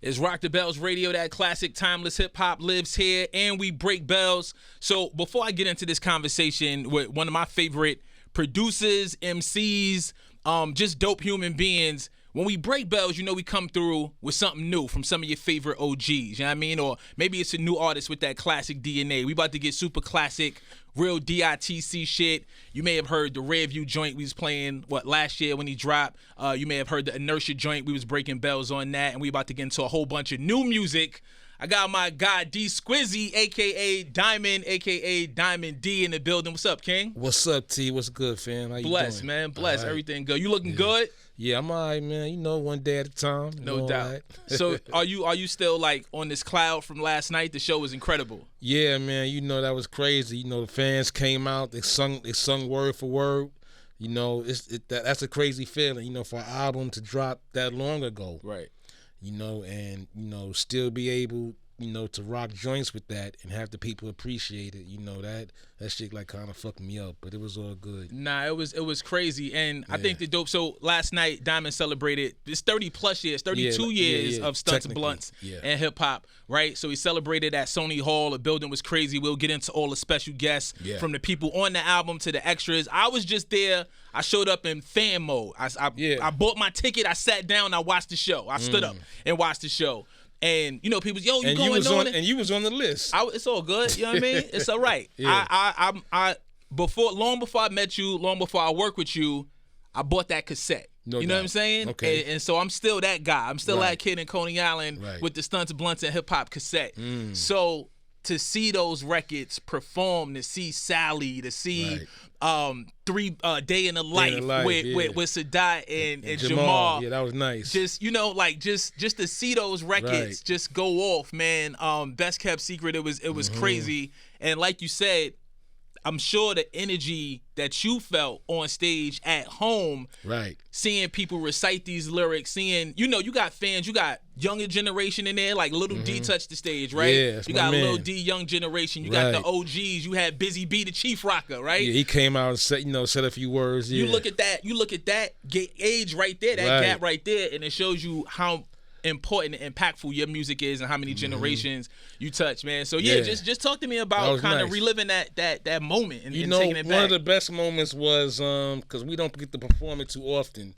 It's Rock the Bells Radio, that classic timeless hip-hop lives here, and we break bells. So before I get into this conversation with one of my favorite producers, MCs, just dope human beings, when we break bells, you know we come through with something new from some of your favorite OGs, you know what I mean? Or maybe it's a new artist with that classic DNA. We about to get super classic, real DITC shit. You may have heard the Rearview joint we was playing, last year when he dropped. You may have heard the Inertia joint. We was breaking bells on that, and we about to get into a whole bunch of new music. I got my guy D Squizzy, a.k.a. Diamond, a.k.a. Diamond D in the building. What's up, King? What's up, T? What's good, fam? How you Bless, doing? man. Bless. Right. Everything good. You looking good? Yeah, I'm all right, man. You know, one day at a time. No doubt. Right. So are you still like on this cloud from last night? The show was incredible. Yeah, man. You know, that was crazy. You know, the fans came out. They sung word for word. You know, that's a crazy feeling, you know, for an album to drop that long ago. Right. You know, and, you know, still be able, you know, to rock joints with that and have the people appreciate it. You know, that shit like kind of fucked me up, but it was all good. Nah, it was crazy. And I think the dope, so last night Diamond celebrated this 30 plus years, 32 years of stunts, blunts, and hip hop, right? So he celebrated at Sony Hall. The building was crazy. We'll get into all the special guests from the people on the album to the extras. I was just there. I showed up in fan mode. I bought my ticket. I sat down. I watched the show. I stood up and watched the show. And you know, people, yo, you going on it? And you was on the list. It's all good. You know what I mean? It's all right. I long before I met you, long before I worked with you, I bought that cassette. No you know doubt. what I'm saying? Okay. And so I'm still that guy. I'm still that kid in Coney Island with the Stunts, Blunts, and Hip Hop cassette. So to see those records perform, to see Sally, to see 3 Day in the Life with Sadat and Jamal. Yeah, that was nice. Just, you know, like just to see those records just go off, man. Best Kept Secret, it was crazy. And like you said, I'm sure the energy that you felt on stage at home, seeing people recite these lyrics, seeing, you know, you got fans, you got younger generation in there, like Little D touched the stage, right? Yeah, you got Little D, young generation. You got the OGs. You had Busy B, the Chief Rocker, right? Yeah, he came out and said a few words. Yeah. You look at that age right there, that gap right there, and it shows you how important and impactful your music is and how many generations you touch, man. So just talk to me about kind of reliving that moment and taking it back. One of the best moments was because we don't get to perform it too often,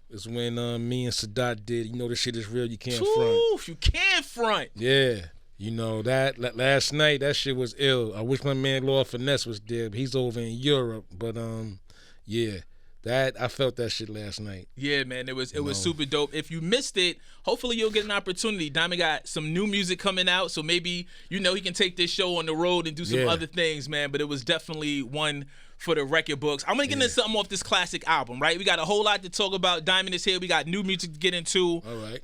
is when me and Sadat did, you know, this shit is real, you can't front. You can't front. Yeah. You know, that last night, that shit was ill. I wish my man Lord Finesse was there, but he's over in Europe. But I felt that shit last night. Yeah, man, it was super dope. If you missed it, hopefully you'll get an opportunity. Diamond got some new music coming out, so maybe, you know, he can take this show on the road and do some other things, man. But it was definitely one for the record books. I'm gonna get into something off this classic album, right? We got a whole lot to talk about. Diamond is here. We got new music to get into. All right.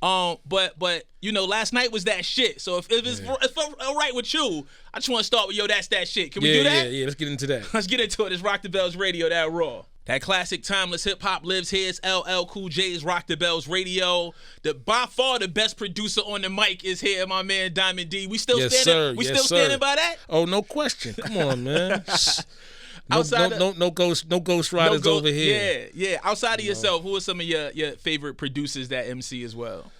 But you know, last night was that shit. So if it's all right with you, I just want to start with that's that shit. Can we do that? Yeah. Let's get into that. Let's get into it. It's Rock the Bells Radio, that raw. That classic timeless hip hop lives here. It's LL Cool J's Rock the Bells Radio. By far the best producer on the mic is here, my man Diamond D. We still standing. Standing by that? Oh, no question. Come on, man. No ghost riders over here. Yeah. Outside of yourself, who are some of your favorite producers that MC as well?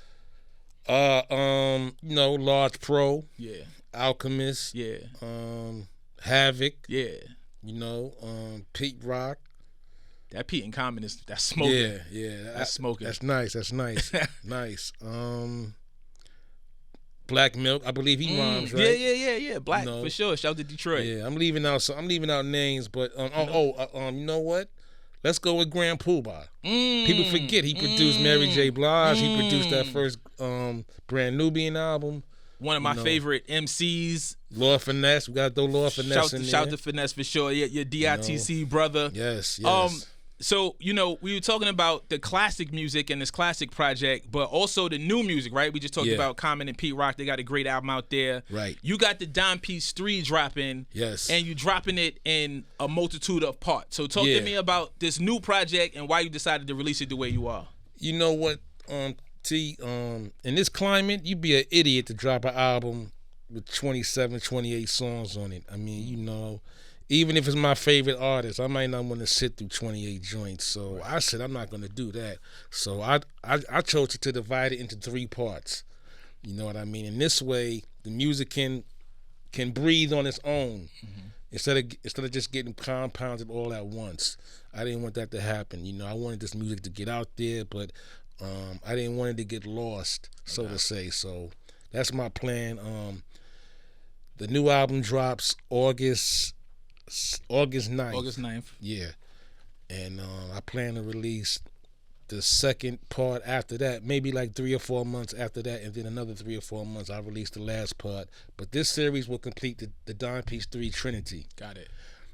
You know, Large Pro. Yeah. Alchemist. Yeah. Havoc. Yeah. You know, Pete Rock. That Pete in Common that's smoking. Yeah. That's smoking. That's nice. Nice. Black Milk, I believe he rhymes, right? Yeah. Black, for sure. Shout out to Detroit. Yeah, I'm leaving out names, but you know what? Let's go with Grand Poobah. People forget he produced Mary J. Blige. He produced that first Brand Nubian album. One of my favorite MCs. Lord Finesse. We got to throw Lord Finesse in there. Shout to Finesse for sure. Your DITC brother. Yes. So, you know, we were talking about the classic music and this classic project, but also the new music, right? We just talked about Common and Pete Rock. They got a great album out there. Right. You got the Diam Piece 3 dropping. Yes. And you dropping it in a multitude of parts. So talk to me about this new project and why you decided to release it the way you are. You know what, T, in this climate, you'd be an idiot to drop an album with 27, 28 songs on it. I mean, you know, even if it's my favorite artist, I might not want to sit through 28 joints. So I said I'm not going to do that. So I chose to divide it into 3 parts. You know what I mean? In this way, the music can breathe on its own instead of just getting compounded all at once. I didn't want that to happen. You know, I wanted this music to get out there, but I didn't want it to get lost, so to say. So that's my plan. The new album drops August 9th. August 9th. Yeah. And I plan to release the second part after that, maybe like 3 or 4 months after that, and then another 3 or 4 months I'll release the last part. But this series will complete the Diam Piece 3 Trinity. Got it.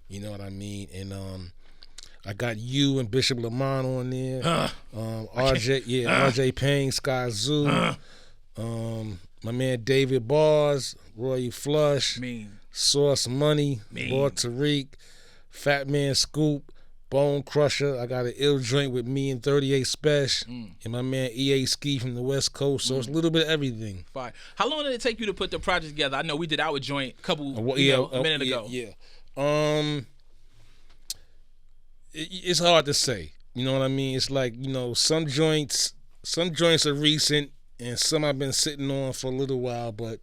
You know what I mean? And I got you and Bishop Lamont on there. RJ Payne, Sky Zoo. My man David Bars, Roy Flush, Source Money, Lord Tariq, Fat Man Scoop, Bone Crusher. I got an ill joint with me and 38 Special, and my man EA Ski from the West Coast. So it's a little bit of everything. Fine. How long did it take you to put the project together? I know we did our joint a minute ago. Yeah. It's hard to say. You know what I mean? It's like, you know, some joints are recent and some I've been sitting on for a little while, but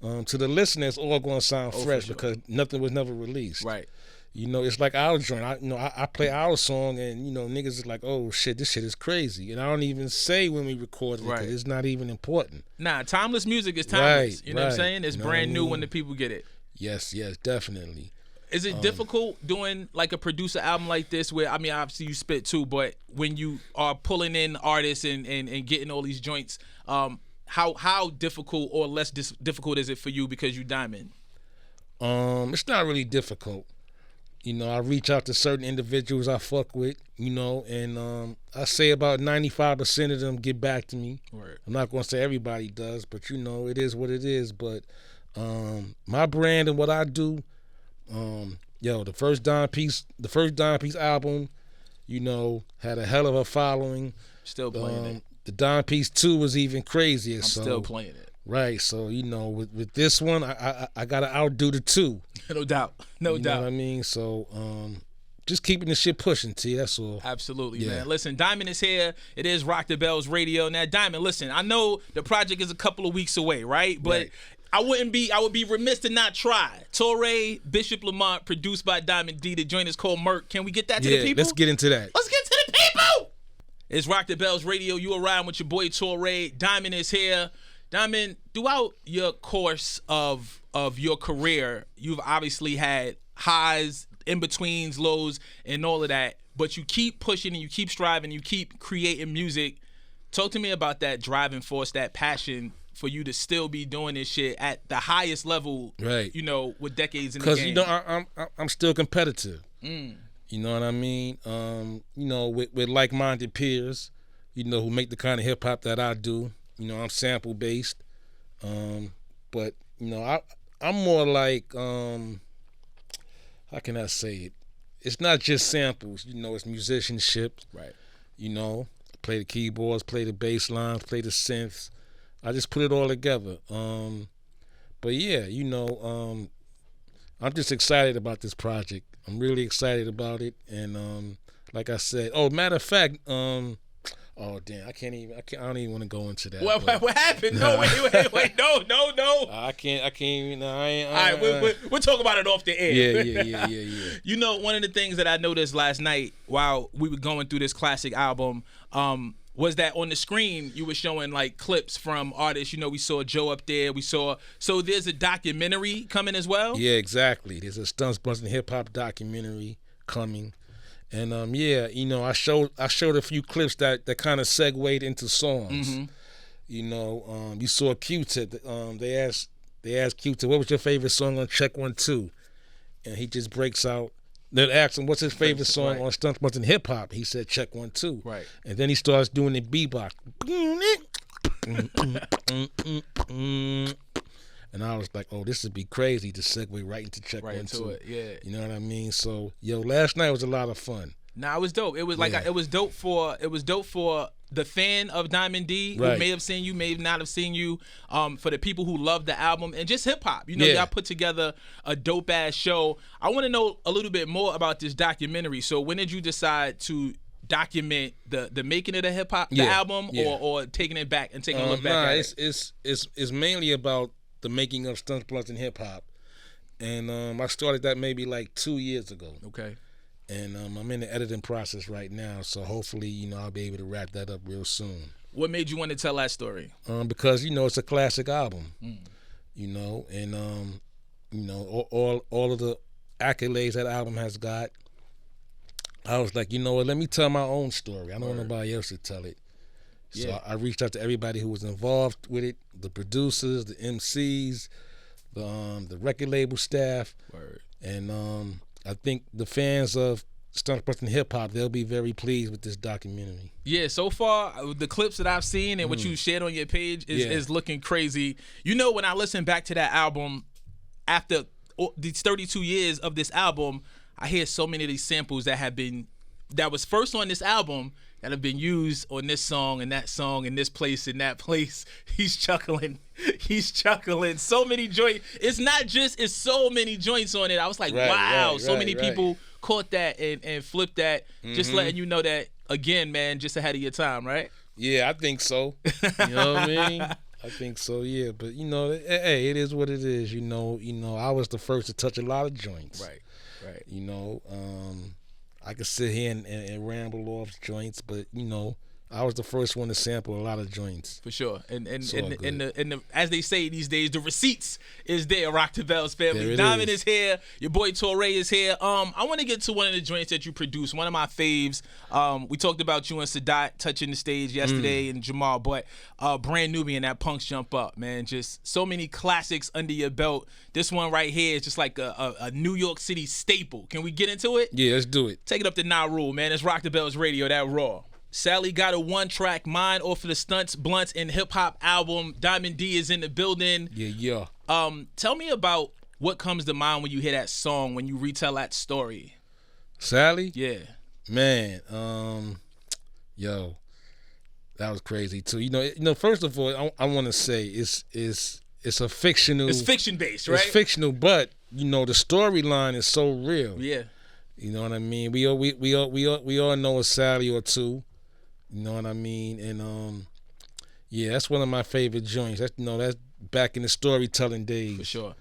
to the listeners, all going to sound fresh because nothing was never released. Right. You know, it's like our joint. I play our song, and you know, niggas is like, "Oh shit, this shit is crazy," and I don't even say when we record it because it's not even important. Nah, timeless music is timeless. You know what I'm saying? It's brand new when the people get it. Yes, definitely. Is it difficult doing like a producer album like this where, I mean, obviously you spit too, but when you are pulling in artists and getting all these joints, how difficult or less difficult is it for you because you Diamond? It's not really difficult. You know, I reach out to certain individuals I fuck with, you know, and I say about 95% of them get back to me. Right. I'm not going to say everybody does, but, you know, it is what it is. But my brand and what I do, the first Diam Piece album, you know, had a hell of a following. Still playing it. The Diam Piece 2 was even crazier. I'm still playing it. Right, so you know, with this one, I gotta outdo the 2. No doubt, no doubt. You know what I mean? So, just keeping the shit pushing, T. That's all. Absolutely, man. Listen, Diamond is here. It is Rock the Bells Radio. Now, Diamond, listen, I know the project is a couple of weeks away, right? But I would be remiss to not try. Torae, Bishop Lamont, produced by Diamond D. The joint is called Merc. Can we get that to the people? Let's get into that. Let's get to the people. It's Rock the Bells Radio. You are riding with your boy Torae. Diamond is here. Diamond, throughout your course of your career, you've obviously had highs, in-betweens, lows, and all of that, but you keep pushing and you keep striving, you keep creating music. Talk to me about that driving force, that passion for you to still be doing this shit at the highest level, right? You know, with decades in the game. Because, you know, I'm still competitive. You know what I mean? You know, with like-minded peers, you know, who make the kind of hip-hop that I do. You know, I'm sample based, but you know, I'm more like, how can I say it? It's not just samples. You know, it's musicianship. Right. You know, play the keyboards, play the bass lines, play the synths. I just put it all together. But yeah, you know, I'm just excited about this project. I'm really excited about it, and like I said, matter of fact, oh damn! I don't even want to go into that. What happened? No, wait, no. I can't even. No, I ain't. All right, we'll talk about it off the air. Yeah. You know, one of the things that I noticed last night while we were going through this classic album, was that on the screen you were showing like clips from artists. You know, we saw Joe up there. So there's a documentary coming as well. Yeah, exactly. There's a Stunts, Blunts, and Hip Hop documentary coming. And you know, I showed a few clips that kind of segued into songs. Mm-hmm. You know, you saw Q-Tip. They asked Q-Tip, what was your favorite song on Check 1 2? And he just breaks out. They asked him, what's his favorite song on Stunts, Blunts, and Hip Hop? He said Check 1 2. Right. And then he starts doing the bebop. And I was like, oh, this would be crazy to segue right into Check 1 2. It, yeah. You know what I mean? So, last night was a lot of fun. Nah, it was dope. It was it was dope for the fan of Diamond D who may have seen you, may not have seen you. For the people who love the album and just hip hop. You know, y'all put together a dope ass show. I want to know a little bit more about this documentary. So when did you decide to document the making of the hip hop, the album, or taking it back and taking a look back at it? It's mainly about the making of Stunts, Blunts, and hip hop, and I started that maybe like 2 years ago. Okay. And I'm in the editing process right now, so hopefully, I'll be able to wrap that up real soon. What made you want to tell that story? Because it's a classic album, and all of the accolades that album has got. I was like, what? Let me tell my own story. I don't want nobody else to tell it. So I reached out to everybody who was involved with it, the producers, the MCs, the record label staff, and I think the fans of Stunts, Blunts, and hip hop, they'll be very pleased with this documentary. Yeah, so far the clips that I've seen and what you shared on your page is looking crazy. When I listen back to that album after these 32 years of this album, I hear so many of these samples that was first on this album that have been used on this song and this place and that place. He's chuckling. So many joints. It's so many joints on it. I was like, wow, so many people caught that and flipped that. Just letting you know that, again, man, just ahead of your time, right? Yeah, I think so. You know what I mean? I think so, yeah. But, hey, it is what it is. I was the first to touch a lot of joints. Right. I could sit here and ramble off joints, but I was the first one to sample a lot of joints. For sure. And the as they say these days, the receipts is there, Rock the Bells family. Diamond is here. Your boy Torae is here. I want to get to one of the joints that you produced, one of my faves. We talked about you and Sadat touching the stage yesterday and Jamal, but Brand Nubian, that Punks Jump Up, man. Just so many classics under your belt. This one right here is just like a New York City staple. Can we get into it? Yeah, let's do it. Take it up to Nah Rule, man. It's Rock the Bells Radio, that raw. Sally got a one-track mind off of the Stunts, Blunts, and Hip Hop album. Diamond D is in the building. Yeah. Tell me about what comes to mind when you hear that song, when you retell that story. Sally? Yeah. Man, that was crazy too. First of all, I want to say it's a fictional. It's fiction-based, right? It's fictional, but the storyline is so real. Yeah. You know what I mean? We all know a Sally or two. You know what I mean? And that's one of my favorite joints. That's back in the storytelling days. For sure.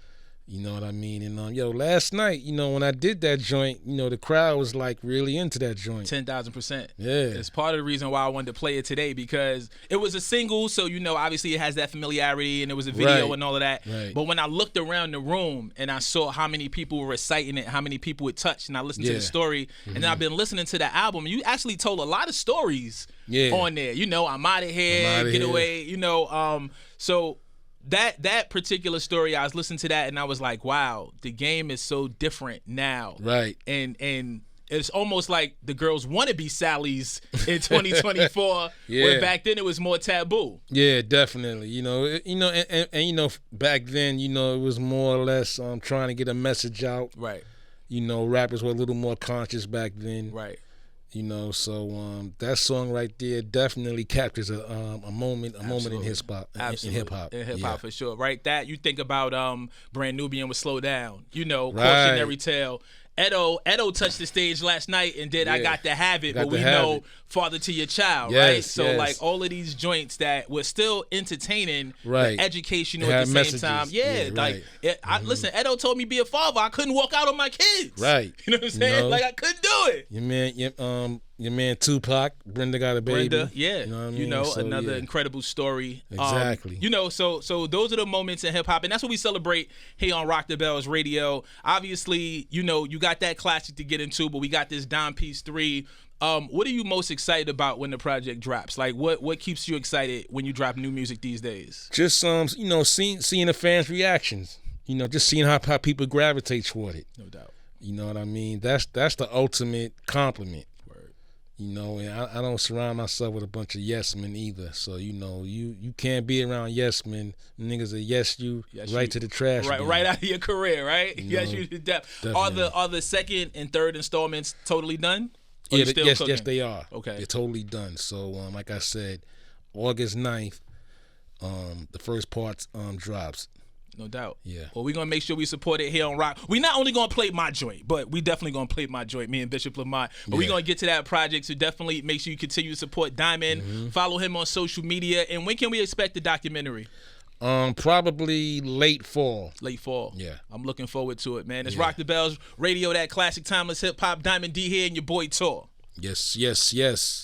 You know what I mean? And last night, when I did that joint, the crowd was like really into that joint. 10,000%. Yeah. It's part of the reason why I wanted to play it today, because it was a single, so obviously it has that familiarity, and it was a video and all of that. Right. But when I looked around the room and I saw how many people were reciting it, how many people it touched, and I listened to the story, and then I've been listening to the album, and you actually told a lot of stories on there. I'm out of here, get away, so that particular story, I was listening to that and I was like, wow, the game is so different now. Right. And it's almost like the girls want to be Sally's in 2024, where back then it was more taboo. Yeah, definitely. And back then, it was more or less trying to get a message out. Right. Rappers were a little more conscious back then. Right. So that song right there definitely captures a moment in hip hop. In hip hop for sure. Right. That you think about Brand Nubian with Slow Down. Cautionary Tale. Edo touched the stage last night and did I Got to Have It, but we know Father to Your Child, right? So like all of these joints that were still entertaining, but educational at the messages. same time. Listen, Edo told me be a father, I couldn't walk out on my kids. Right. You know what I'm saying? Like I couldn't do it. Your man Tupac, Brenda Got a Baby. Brenda, yeah. Another incredible story. Exactly. So those are the moments in hip hop, and that's what we celebrate here on Rock the Bells Radio. Obviously, you got that classic to get into, but we got this Diam Piece 3. What are you most excited about when the project drops? Like, what keeps you excited when you drop new music these days? Just seeing the fans' reactions. Just seeing how people gravitate toward it. No doubt. You know what I mean? That's the ultimate compliment. And I don't surround myself with a bunch of yes men either. So you can't be around yes men. Niggas that yes you to the trash. Right out of your career, right? Yes you to death. Are the second and third installments totally done? Yes, they are. Okay, they're totally done. So like I said, August 9th, the first part drops. No doubt. Yeah. Well, we're going to make sure we support it here on Rock. We not only going to play my joint, but we definitely going to play my joint, me and Bishop Lamont. But we're going to get to that project, so definitely make sure you continue to support Diamond. Follow him on social media. And when can we expect the documentary? Probably late fall. Late fall. Yeah. I'm looking forward to it, man. It's Rock the Bells Radio, that classic timeless hip-hop. Diamond D here and your boy Tor. Yes, yes, yes.